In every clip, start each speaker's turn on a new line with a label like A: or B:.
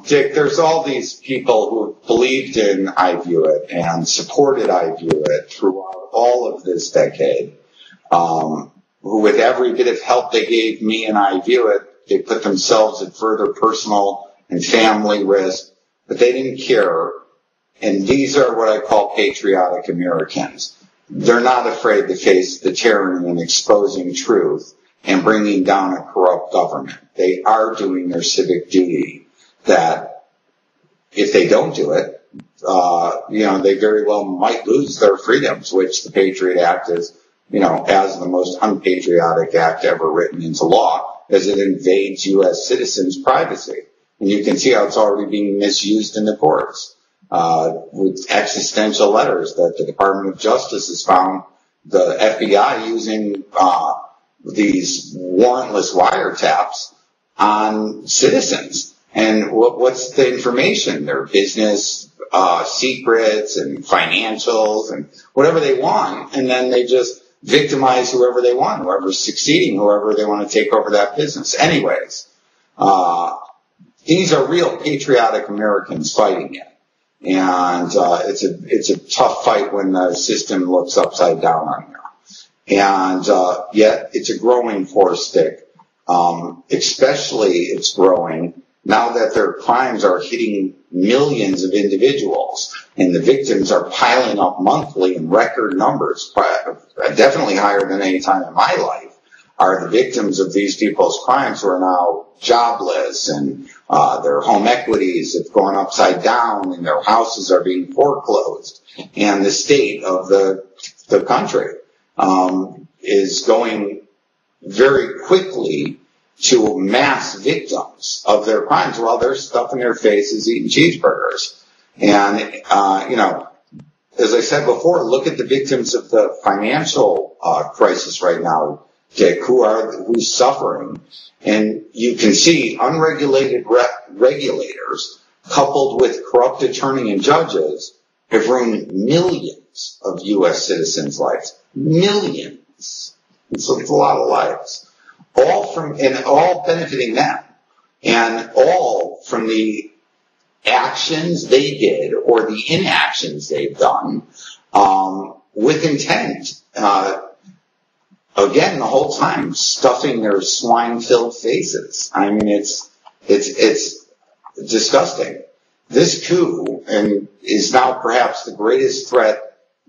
A: Dick, there's all these people who believed in Iviewit and supported Iviewit throughout all of this decade, who with every bit of help they gave me and Iviewit, they put themselves at further personal and family risk, but they didn't care. And these are what I call patriotic Americans. They're not afraid to face the tyranny and exposing truth and bringing down a corrupt government. They are doing their civic duty, that if they don't do it, they very well might lose their freedoms, which the Patriot Act is, as the most unpatriotic act ever written into law, as it invades U.S. citizens' privacy. And you can see how it's already being misused in the courts, with existential letters that the Department of Justice has found the FBI using these warrantless wiretaps on citizens. And what's the information? Their business secrets and financials and whatever they want, and then they just victimize whoever they want, whoever's succeeding, whoever they want to take over that business. Anyways, these are real patriotic Americans fighting it. And it's a tough fight when the system looks upside down on you. And yet it's a growing force, Dick. Especially it's growing now that their crimes are hitting millions of individuals, and the victims are piling up monthly in record numbers, definitely higher than any time in my life, are the victims of these people's crimes who are now jobless, and their home equities have gone upside down, and their houses are being foreclosed. And the state of the country is going very quickly to mass victims of their crimes while they're stuffing their faces eating cheeseburgers. And, as I said before, look at the victims of the financial crisis right now, Dick, who's suffering. And you can see unregulated regulators coupled with corrupt attorney and judges have ruined millions of U.S. citizens' lives. Millions. It's a lot of lives. All benefiting them, and all from the actions they did or the inactions they've done, with intent. Again, the whole time stuffing their swine-filled faces. I mean, it's disgusting. This coup is now perhaps the greatest threat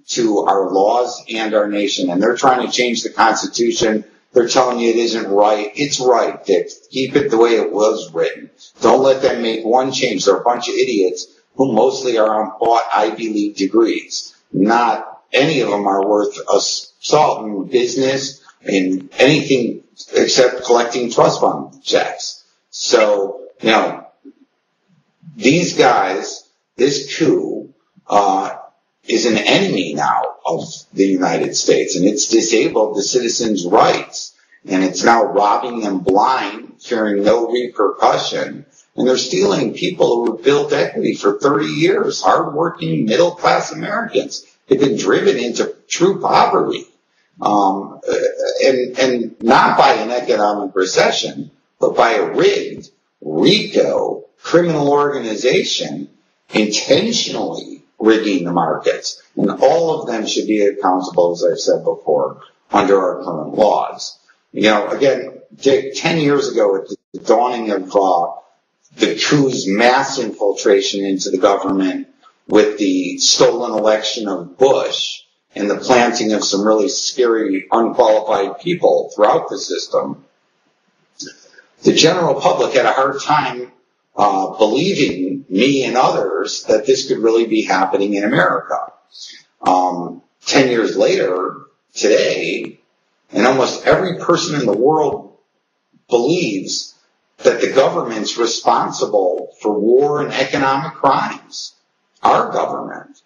A: to our laws and our nation, and they're trying to change the Constitution. They're telling you it isn't right. It's right, Dick. Keep it the way it was written. Don't let them make one change. They're a bunch of idiots who mostly are on bought Ivy League degrees. Not any of them are worth a salt in business in anything except collecting trust fund checks. So, these guys, this coup, is an enemy now of the United States, and it's disabled the citizens' rights, and it's now robbing them blind, fearing no repercussion, and they're stealing people who have built equity for 30 years, hardworking middle-class Americans. They've been driven into true poverty, and not by an economic recession, but by a rigged RICO criminal organization intentionally rigging the markets. And all of them should be accountable, as I've said before, under our current laws. Again, Dick, 10 years ago at the dawning of the coup's mass infiltration into the government with the stolen election of Bush and the planting of some really scary, unqualified people throughout the system, the general public had a hard time believing me and others that this could really be happening in America. 10 years later, today, and almost every person in the world believes that the government's responsible for war and economic crimes. Our government.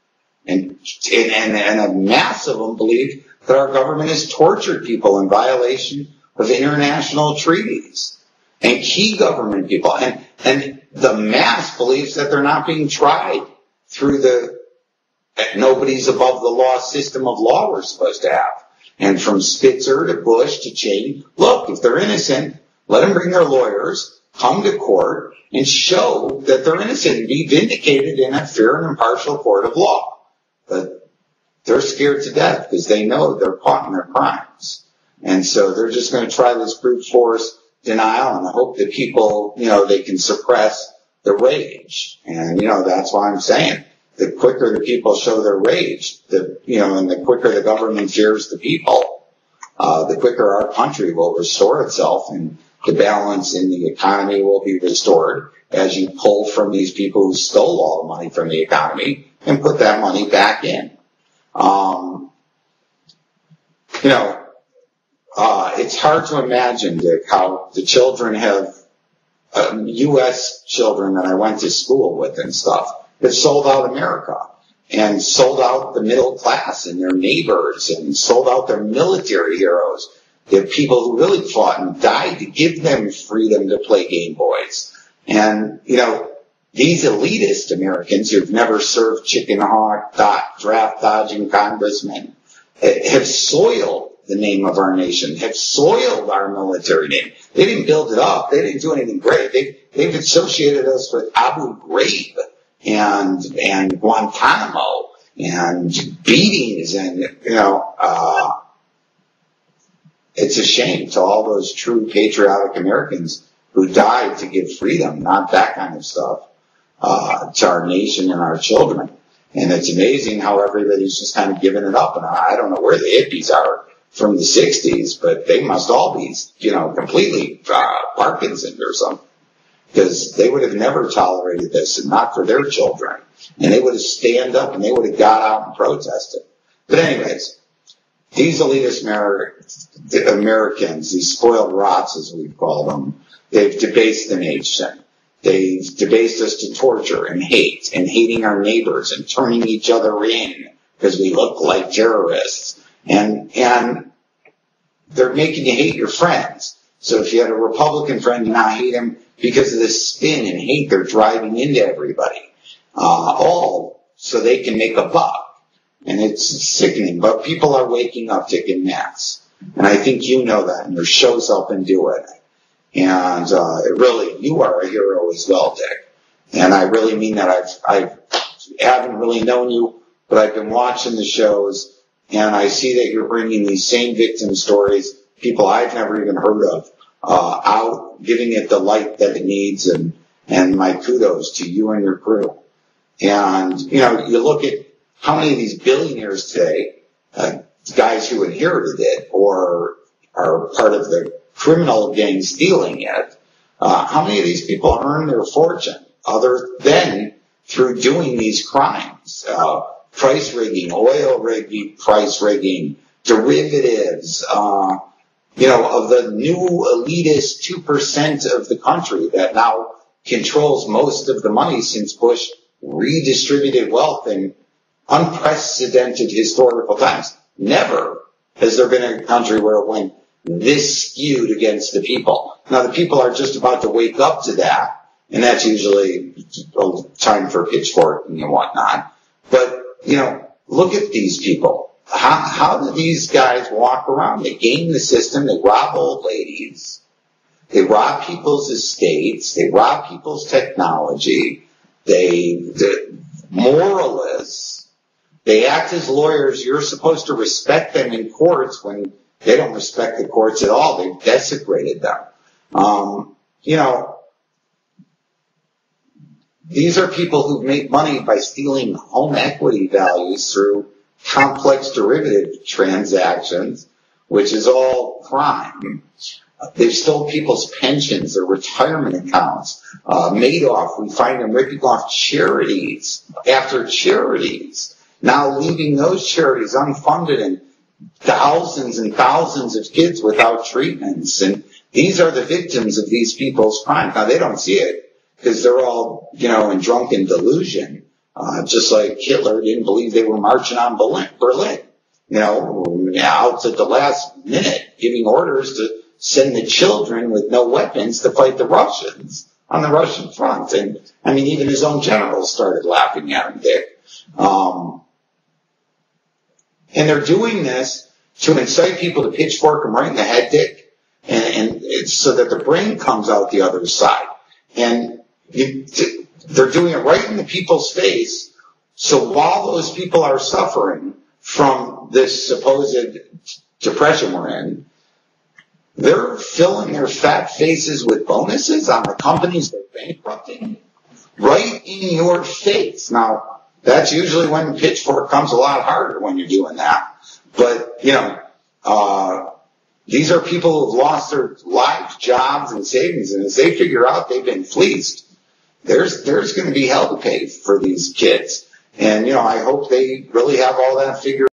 A: And a mass of them believe that our government has tortured people in violation of international treaties and key government people. And the mass believes that they're not being tried through the nobody's above the law system of law we're supposed to have. And from Spitzer to Bush to Cheney, look, if they're innocent, let them bring their lawyers, come to court and show that they're innocent and be vindicated in a fair and impartial court of law. But they're scared to death because they know they're caught in their crimes. And so they're just going to try this brute force denial and hope that people, they can suppress the rage. And, that's why I'm saying the quicker the people show their rage, and the quicker the government fears the people, the quicker our country will restore itself and the balance in the economy will be restored as you pull from these people who stole all the money from the economy and put that money back in. It's hard to imagine, Dick, how the children have, U.S. children that I went to school with and stuff, have sold out America and sold out the middle class and their neighbors and sold out their military heroes. The people who really fought and died to give them freedom to play Game Boys. And, these elitist Americans who've never served chicken hawk, draft dodging congressmen have soiled the name of our nation, have soiled our military name. They didn't build it up. They didn't do anything great. They've associated us with Abu Ghraib and Guantanamo and beatings and, it's a shame to all those true patriotic Americans who died to give freedom, not that kind of stuff, to our nation and our children. And it's amazing how everybody's just kind of giving it up. And I don't know where the hippies are from the 60s, but they must all be, completely Parkinson's or something. Because they would have never tolerated this, and not for their children. And they would have stand up and they would have got out and protested. But anyways, these elitist Americans, these spoiled rots as we call them, they've debased the nation. They've debased us to torture and hate and hating our neighbors and turning each other in because we look like terrorists. And they're making you hate your friends. So if you had a Republican friend, you now hate him because of the spin and hate they're driving into everybody. All so they can make a buck. And it's sickening, but people are waking up to en masse. And I think you know that, and your show's helping do it. And you are a hero as well, Dick. And I really mean that. I haven't really known you, but I've been watching the shows, and I see that you're bringing these same victim stories, people I've never even heard of, out, giving it the light that it needs, and my kudos to you and your crew. And, you look at how many of these billionaires today, guys who inherited it or are part of the criminal gang stealing it, how many of these people earn their fortune other than through doing these crimes? Price rigging, oil rigging, price rigging, derivatives, of the new elitist 2% of the country that now controls most of the money since Bush redistributed wealth in unprecedented historical times. Never has there been a country where it went this skewed against the people. Now, the people are just about to wake up to that, and that's usually time for pitchfork and whatnot. But, look at these people. How do these guys walk around? They game the system. They rob old ladies. They rob people's estates. They rob people's technology. They're moralists. They act as lawyers. You're supposed to respect them in courts when they don't respect the courts at all. They've desecrated them. These are people who make money by stealing home equity values through complex derivative transactions, which is all crime. They've stolen people's pensions, their retirement accounts. Madoff, we find them ripping off charities after charities, now leaving those charities unfunded and thousands and thousands of kids without treatments. And these are the victims of these people's crimes. Now, they don't see it because they're all, in drunken delusion, just like Hitler didn't believe they were marching on Berlin, out at the last minute, giving orders to send the children with no weapons to fight the Russians on the Russian front. And, even his own generals started laughing at him, Dick. And they're doing this to incite people to pitchfork them right in the head, Dick, and it's so that the brain comes out the other side. And they're doing it right in the people's face. So while those people are suffering from this supposed depression we're in, they're filling their fat faces with bonuses on the companies they're bankrupting right in your face. Now, that's usually when pitchfork comes a lot harder when you're doing that. But, these are people who've lost their lives, jobs, and savings, and as they figure out they've been fleeced, there's going to be hell to pay for these kids. And, I hope they really have all that figured